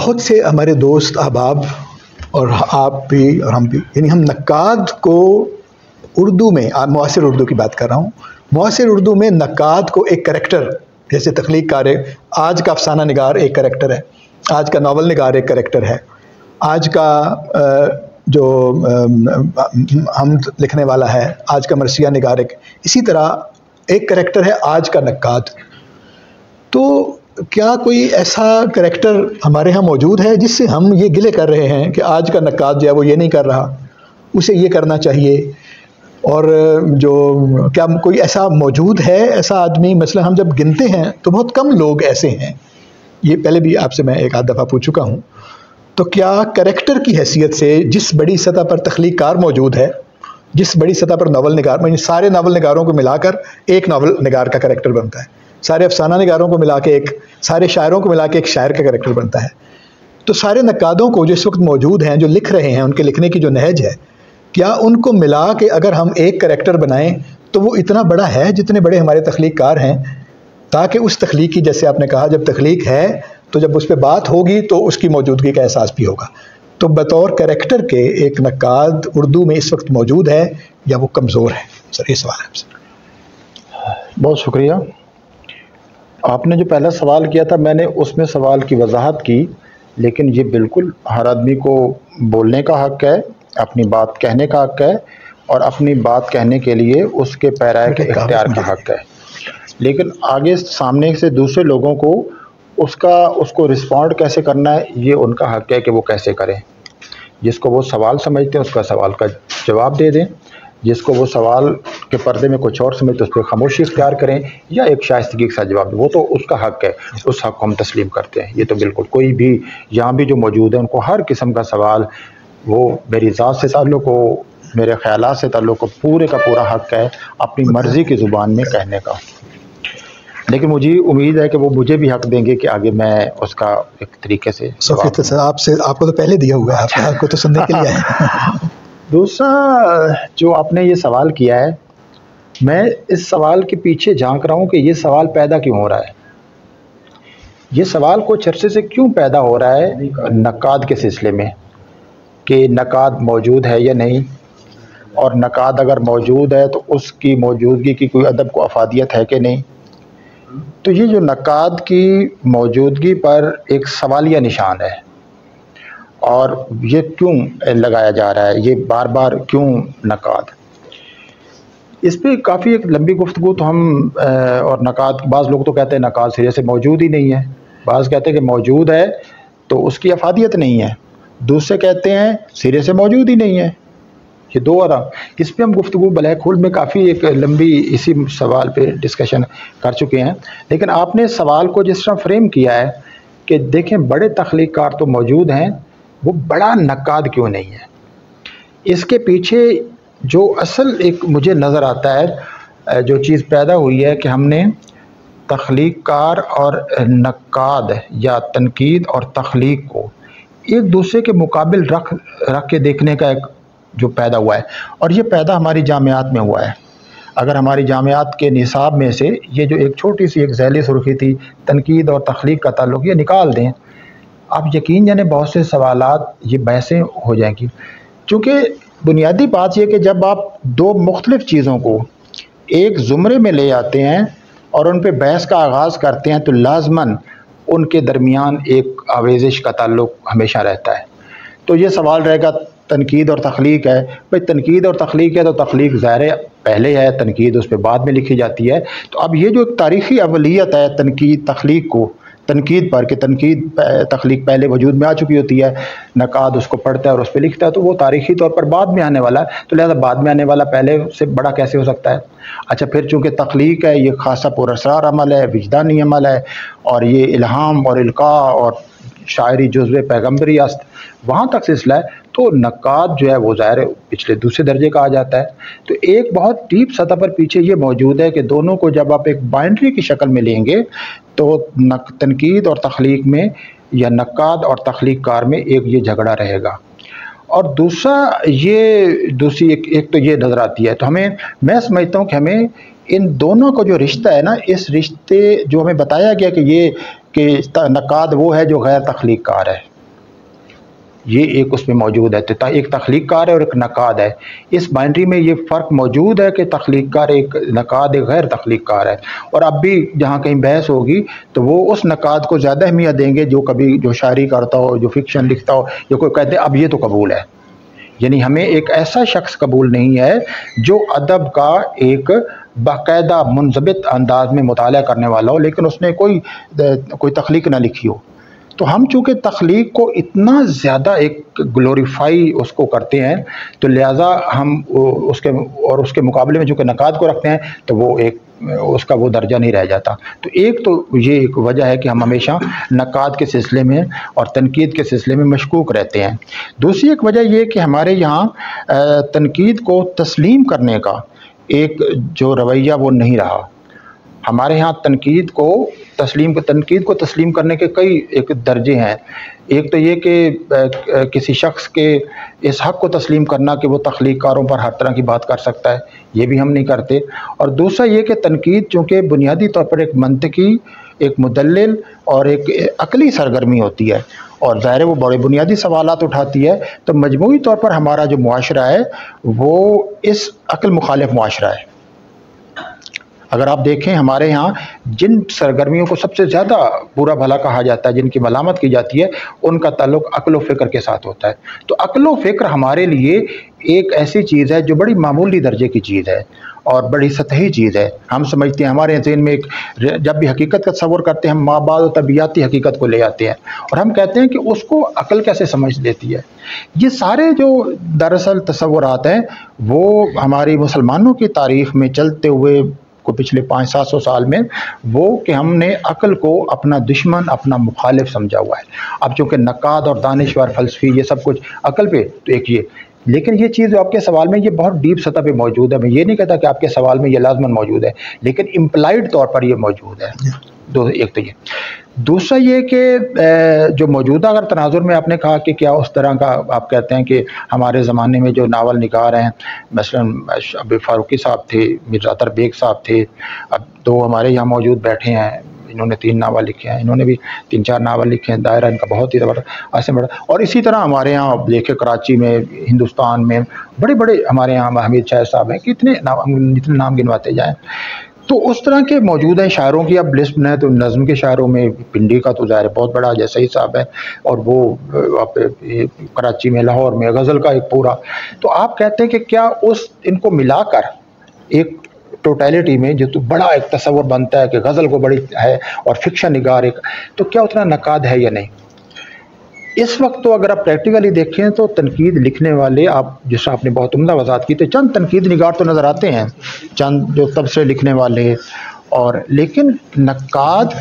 बहुत से हमारे दोस्त अहबाब और आप भी और हम भी, यानी हम नक्काद को उर्दू में, मुआसिर उर्दू की बात कर रहा हूँ, मुआसिर उर्दू में नक्काद को एक करैक्टर, जैसे तख्लीक कार है, आज का अफसाना निगार एक करैक्टर है, आज का नावल निगार एक करैक्टर है, आज का जो हम लिखने वाला है, आज का मरसिया निगार एक, इसी तरह एक करैक्टर है आज का नक्काद। तो क्या कोई ऐसा करैक्टर हमारे यहाँ मौजूद है जिससे हम ये गिले कर रहे हैं कि आज का नक्काद जो है वो ये नहीं कर रहा, उसे ये करना चाहिए? और जो क्या कोई ऐसा मौजूद है, ऐसा आदमी? मसला हम जब गिनते हैं तो बहुत कम लोग ऐसे हैं, ये पहले भी आपसे मैं एक आध दफ़ा पूछ चुका हूँ। तो क्या करैक्टर की हैसियत से जिस बड़ी सतह पर तख्लीक कार मौजूद है, जिस बड़ी सतह पर नावल निगार, मैं सारे नावल निगारों को मिलाकर एक नावल निगार का करैक्टर बनता है, सारे अफसाना निगारों को मिला के एक, सारे शायरों को मिला के एक शायर का करैक्टर बनता है, तो सारे नक्कादों को जो इस वक्त मौजूद हैं, जो लिख रहे हैं, उनके लिखने की जो नहज है, क्या उनको मिला के अगर हम एक करैक्टर बनाएं तो वो इतना बड़ा है जितने बड़े हमारे तख्लीक कार हैं, ताकि उस तख्लीक की, जैसे आपने कहा, जब तख्लीक है तो जब उस पर बात होगी तो उसकी मौजूदगी का एहसास भी होगा। तो बतौर करैक्टर के एक नक्काद उर्दू में इस वक्त मौजूद है या वो कमज़ोर है? सर, ये सवाल है आपसे। बहुत शुक्रिया। आपने जो पहला सवाल किया था, मैंने उसमें सवाल की वजाहत की, लेकिन ये बिल्कुल हर आदमी को बोलने का हक़ है, अपनी बात कहने का हक़ है, और अपनी बात कहने के लिए उसके पैराए के इख्तियार का हक़ है। लेकिन आगे सामने से दूसरे लोगों को उसको रिस्पॉन्ड कैसे करना है, ये उनका हक़ है कि वो कैसे करें। जिसको वो सवाल समझते हैं उसका सवाल का जवाब दे दें, जिसको वो सवाल के पर्दे में कुछ और समझते उस पर खामोशी इख्तियार करें, या एक शाइस्तगी के साथ जवाब दें, वो तो उसका हक़ है, उस हक़ को हम तस्लीम करते हैं। ये तो बिल्कुल, कोई भी यहाँ भी जो मौजूद है उनको हर किस्म का सवाल, वो मेरी ज़ात से ताल्लुक़ हो, मेरे ख़यालात से ताल्लुक़ हो, पूरे का पूरा हक़ है अपनी मर्ज़ी की ज़ुबान में कहने का। लेकिन मुझे उम्मीद है कि वो मुझे भी हक़ देंगे कि आगे मैं उसका एक तरीके से सर, आपको तो पहले दिया हुआ है, आपको तो सुनने के लिए है। दूसरा जो आपने ये सवाल किया है, मैं इस सवाल के पीछे झांक रहा हूँ कि ये सवाल पैदा क्यों हो रहा है, ये सवाल कुछ अरसे से क्यों पैदा हो रहा है नक्काद के सिलसिले में, कि नक्काद मौजूद है या नहीं, और नक्काद अगर मौजूद है तो उसकी मौजूदगी की कोई अदब को अफादियत है कि नहीं। तो ये जो नक्काद की मौजूदगी पर एक सवालिया निशान है, और ये क्यों लगाया जा रहा है, ये बार बार क्यों नक्काद, इस पर काफ़ी एक लंबी गुफ्तगू तो हम और नक्काद, बाज़ लोग तो कहते हैं नक्काद सिरे से मौजूद ही नहीं है, बाज़ कहते हैं कि मौजूद है तो उसकी अफादियत नहीं है, दूसरे कहते हैं सिरे से मौजूद ही नहीं है। ये दो आरा, इस पर हम गुफ्तगू ब्लैक होल में काफ़ी एक लंबी इसी सवाल पे डिस्कशन कर चुके हैं। लेकिन आपने सवाल को जिस तरह फ्रेम किया है कि देखें बड़े तख्लीक कार तो मौजूद हैं, वो बड़ा नक्काद क्यों नहीं है, इसके पीछे जो असल एक मुझे नज़र आता है जो चीज़ पैदा हुई है कि हमने तख्लीक कार और नक्काद या तनकीद और तख्लीक को एक दूसरे के मुकाबिल रख के देखने का एक जो पैदा हुआ है, और ये पैदा हमारी जामियात में हुआ है। अगर हमारी जामियात के निसाब में से ये जो एक छोटी सी एक झैली सुर्खी थी तनकीद और तख्लीक का ताल्लुक़, ये निकाल दें, आप यकीन जाने बहुत से सवालात, ये बहसें हो जाएंगी। चूँकि बुनियादी बात यह कि जब आप दो मुख्तलिफ़ चीज़ों को एक ज़ुमरे में ले आते हैं और उन पर बहस का आगाज़ करते हैं, तो लाज़मन उनके दरमियान एक आवेज़िश का ताल्लुक़ हमेशा रहता है। तो ये सवाल रहेगा तनकीद और तख्लीक है, भाई तनकीद और तख्लीक है तो तख्लीक ज़ाहिर पहले है, तनकीद उस पर बाद में लिखी जाती है। तो अब ये जो तारीख़ी अवलियत है तनकीद तख्लीक को, तनकीद पर कि तनकीद तख्लीक पहले वजूद में आ चुकी होती है, नक्काद उसको पढ़ता है और उस पर लिखता है, तो वो तारीख़ी तौर पर बाद में आने वाला है, तो लिहाजा बाद में आने वाला पहले से बड़ा कैसे हो सकता है। अच्छा, फिर चूँकि तख्लीक है, ये खासा पुरअसरार अमल है, विजदानी अमल है, और ये इल्हाम और इल्का और शायरी जुज़्व पैगम्बरी अस्त वहाँ तक सिलसिला है, तो नक्काद जो है वो ज़ाहिर पिछले दूसरे दर्जे का आ जाता है। तो एक बहुत डीप सतह पर पीछे ये मौजूद है कि दोनों को जब आप एक बाइंड्री की शक्ल में लेंगे तो तनकीद और तख्लीक में या नक्काद और तख्लीक कार में एक ये झगड़ा रहेगा। और दूसरा ये दूसरी एक तो ये नज़र आती है, तो हमें, मैं समझता हूँ कि हमें इन दोनों का जो रिश्ता है ना, इस रिश्ते जो हमें बताया गया कि ये कि नक्काद वो है जो गैर तख्लीक कार है, ये एक उसमें मौजूद है। तो एक तख्लीक़कार है और एक नक़ाद है। इस बाइनरी में ये फ़र्क मौजूद है कि तख्लीक़कार एक, नक़ाद एक गैर तख्लीक़कार है। और अब भी जहाँ कहीं बहस होगी तो वो उस नक़ाद को ज़्यादा अहमियत देंगे जो कभी जो शायरी करता हो, जो फिक्शन लिखता हो, या कोई कहते हैं अब ये तो कबूल है। यानी हमें एक ऐसा शख्स कबूल नहीं है जो अदब का एक बाकायदा मुनज़बित अंदाज में मुताला करने वाला हो, लेकिन उसने कोई तख्लीक ना लिखी हो। तो हम चूँकि तख्लीक को इतना ज़्यादा एक ग्लोरीफाई उसको करते हैं, तो लिहाजा हम उसके मुकाबले में चूँकि नक़ाद को रखते हैं तो वो एक उसका वो दर्जा नहीं रह जाता। तो एक तो ये एक वजह है कि हम हमेशा नक़ाद के सिलसिले में और तनकीद के सिलसिले में मशकूक रहते हैं। दूसरी एक वजह ये कि हमारे यहाँ तनकीद को तस्लीम करने का एक जो रवैया वो नहीं रहा। हमारे यहाँ तनकीद को तस्लीम करने के कई एक दर्जे हैं। एक तो ये कि किसी शख्स के इस हक़ को तस्लीम करना कि वो तख्लीक़कारों पर हर तरह की बात कर सकता है, ये भी हम नहीं करते। और दूसरा ये कि तनकीद चूँकि बुनियादी तौर पर एक मंतकी, एक मुदल्लिल और एक अक़ली सरगर्मी होती है, और ज़ाहिर है वो बड़े बुनियादी सवालात उठाती है, तो मजमूई तौर पर हमारा जो मुआशरा है वो इस अक़ल मुखालिफ मुआशरा है। अगर आप देखें हमारे यहाँ जिन सरगर्मियों को सबसे ज़्यादा बुरा भला कहा जाता है, जिनकी मलामत की जाती है, उनका ताल्लुक़ अक़्ल व फ़िक्र के साथ होता है। तो अक़्ल व फ़िक्र हमारे लिए एक ऐसी चीज़ है जो बड़ी मामूली दर्जे की चीज़ है और बड़ी सतही चीज़ है। हम समझते हैं, हमारे ज़हन में एक जब भी हकीकत का तस्वुर करते हैं, हम माबाद और तबियाती हकीकत को ले आते हैं और हम कहते हैं कि उसको अक़ल कैसे समझ लेती है। ये सारे जो दरअसल तस्वुरात हैं वो हमारी मुसलमानों की तारीख़ में चलते हुए को पिछले 500-700 साल में वो कि हमने अक़ल को अपना दुश्मन, अपना मुखालिफ समझा हुआ है। अब चूँकि नक़ाद और दानिश्वर फ़लसफ़ी ये सब कुछ अक़ल पे, तो एक ये, लेकिन ये चीज़ जो आपके सवाल में ये बहुत डीप सतह पे मौजूद है। मैं ये नहीं कहता कि आपके सवाल में ये लाज़मन मौजूद है, लेकिन इम्प्लाइड तौर पर ये मौजूद है। एक तो ये, दूसरा ये कि जो मौजूदा अगर तनाजुर में आपने कहा कि क्या उस तरह का आप कहते हैं कि हमारे ज़माने में जो नावल निगार हैं, मसलन अभी फ़ारूकी साहब थे, मिर्ज़ा अतर बेग साहब थे, अब 2 हमारे यहाँ मौजूद बैठे हैं, इन्होंने 3 नावल लिखे हैं, इन्होंने भी 3-4 नावल लिखे हैं, दायरा इनका बहुत ही ऐसे बड़ा। और इसी तरह हमारे यहाँ आप देखें कराची में, हिंदुस्तान में बड़े बड़े हमारे यहाँ हमीद शाह साहब हैं, कितने नाम गिनवाते जाएँ। तो उस तरह के मौजूद हैं शायरों की अब लिस्ट बनाए तो नज़्म के शायरों में पिंडी का तो ज़ाहिर बहुत बड़ा जैसा ही साहब है, और वो कराची में, लाहौर में गज़ल का एक पूरा। तो आप कहते हैं कि क्या इनको मिलाकर एक टोटलिटी में जो तो बड़ा एक तस्वुर बनता है कि गज़ल को बड़ी है और फिक्शन निगार एक, तो क्या उतना नक़ाद है या नहीं? इस वक्त तो अगर आप प्रैक्टिकली देखें तो तनकीद लिखने वाले, आप जिससे आपने बहुत उम्दा वज़ाहत की, तो चंद तनकीद निगार तो नज़र आते हैं, चंद जो तबसरे लिखने वाले, और लेकिन नक़ाद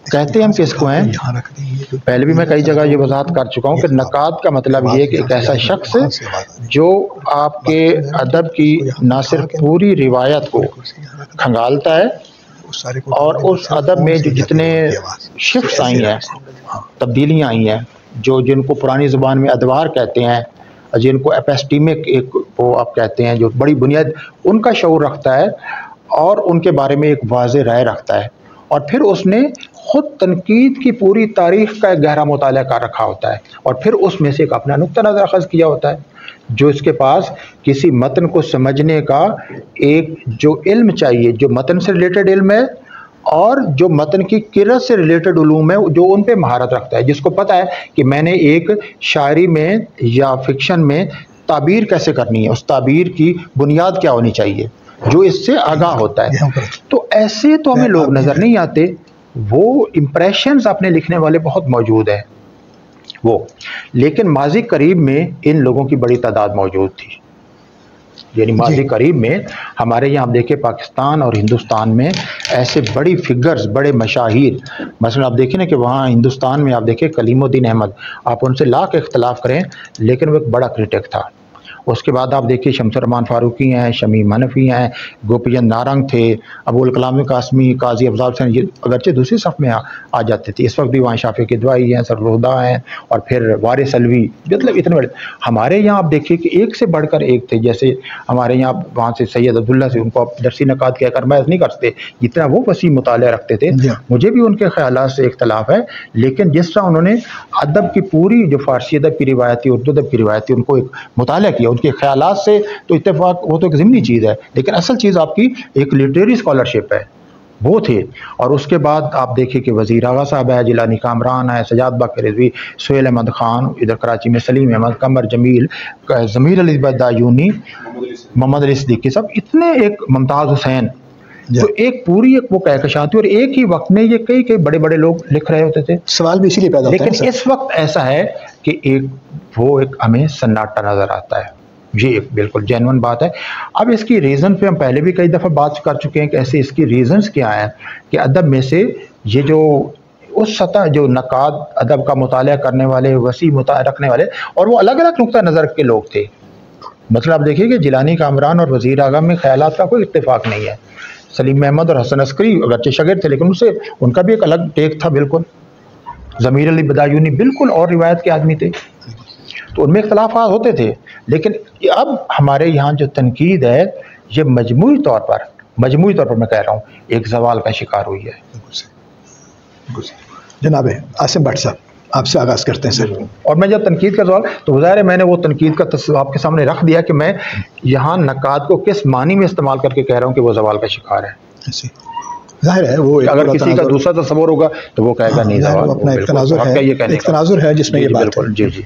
कहते हैं हम किसको हैं? पहले भी मैं कई जगह ये वज़ाहत कर चुका हूँ कि नक़ाद का मतलब ये है कि एक ऐसा शख्स जो आपके अदब की ना सिर्फ पूरी रिवायत को खंगालता है और उस अदब में जो जितने शिफ्ट्स आई हैं, तब्दीलियाँ आई हैं, जिनको पुरानी ज़ुबान में अदवार कहते हैं, जिनको एपिस्टेमिक एक वो आप कहते हैं, जो बड़ी बुनियाद उनका शऊर रखता है और उनके बारे में एक वाज़ेह राय रखता है, और फिर उसने ख़ुद तनकीद की पूरी तारीख़ का एक गहरा मुताला कर रखा होता है, और फिर उसमें से एक अपना नुक्ता नज़र अख़ज़ किया होता है, जो इसके पास किसी मतन को समझने का एक जो इल्म चाहिए, जो मतन से रिलेटेड इल्म है और जो मतन की किरत से रिलेटेड उलूम है, जो उन पे महारत रखता है, जिसको पता है कि मैंने एक शायरी में या फिक्शन में ताबीर कैसे करनी है, उस ताबीर की बुनियाद क्या होनी चाहिए, जो इससे आगाह होता है। तो ऐसे तो हमें लोग नज़र नहीं आते। वो इम्प्रेशंस अपने लिखने वाले बहुत मौजूद हैं वो, लेकिन माजी करीब में इन लोगों की बड़ी तादाद मौजूद थी। यानी माजी करीब में हमारे यहाँ आप देखें पाकिस्तान और हिंदुस्तान में ऐसे बड़ी फिगर्स, बड़े मशाहिर, मसलन आप देखें ना कि वहाँ हिंदुस्तान में आप देखें कलीमुद्दीन अहमद, आप उनसे लाख इख्तलाफ करें लेकिन वो एक बड़ा क्रिटिक था, उसके बाद आप देखिए शमसुर्रहमान फारूकी हैं, शमीम हनफी हैं, गोपीचंद नारंग थे, अबुल कलाम कासमी, काजी अफजाल हुसैन, ये अगरचे दूसरी सफ में आ जाते थे। इस वक्त भी वहाँ शाफी किदवाई हैं, सरहुदा हैं, और फिर वारिस अलवी, मतलब इतने बड़े। हमारे यहाँ आप देखिए कि एक से बढ़कर एक थे। जैसे हमारे यहाँ वहाँ से सैयद अब्दुल्ला से, उनको आप दरसी नकाद कहकर महज नहीं करते, जितना वो वसी मुताला रखते थे। मुझे भी उनके ख्यालात से इख्तलाफ है, लेकिन जिस तरह उन्होंने अदब की पूरी जो फारसी अदब की रिवायती, उर्दू अदब की रिवायती, उनको एक मुताला किया, उनके ख्यालात से तो इत्तेफाक, वो तो एक ज़िमनी चीज़ है, लेकिन असल चीज़ आपकी एक लिटरेरी स्कॉलरशिप है, वो थे। और उसके बाद आप देखिए कि वज़ीर आगा साहब है, जिलानी कामरान है, सजाद बाकर रिजवी, सुहेल अहमद खान, इधर कराची में सलीम अहमद, कमर जमील, ज़मीर अली बदायूनी, मोहम्मद अली सिद्दीकी, सब इतने, एक मुमताज़ हुसैन, तो एक पूरी एक वो कहकशां थी, और एक ही वक्त में ये कई कई बड़े बड़े लोग लिख रहे होते थे। सवाल भी इसीलिए पैदा होता है। लेकिन इस वक्त ऐसा है कि एक हमें सन्नाटा नजर आता है। ये एक बिल्कुल जेन्युइन बात है। अब इसकी रीज़न पे हम पहले भी कई दफ़ा बात कर चुके हैं कि ऐसे इसकी रीज़न्स क्या हैं कि अदब में से ये जो उस सतह जो नकाद अदब का मुताला करने वाले, वसी रखने वाले, और वो अलग अलग नुक्ता नज़र के लोग थे। मतलब आप देखिए कि जिलानी कामरान और वज़ीर आगा में ख्यालात का कोई इत्तेफाक नहीं है। सलीम अहमद और हसन अस्करी अगरचे शागिर्द थे, लेकिन उससे उनका भी एक अलग टेक था बिल्कुल। ज़मीर अली बदायूनी बिल्कुल और रिवायत के आदमी थे, तो उनमें इख्तलाफात होते थे। लेकिन अब हमारे यहाँ जो तनकीद है, ये मजमूई तौर पर मैं कह रहा हूँ, एक ज़वाल का शिकार हुई है। जनाब आसिम भट्ट साहब, आपसे आगाज़ करते हैं सर। और मैं जब तनकीद का सवाल, तो ज़ाहिर है मैंने वो तनकीद का आपके सामने रख दिया कि मैं यहाँ नकाद को किस मानी में इस्तेमाल करके कह रहा हूँ कि वो ज़वाल का शिकार है। जाहिर है वो अगर किसी का दूसरा तस्वर होगा तो वो कहेगा नहीं, अपना एक तनाजुर है जिसमें ये बात है। जी जी।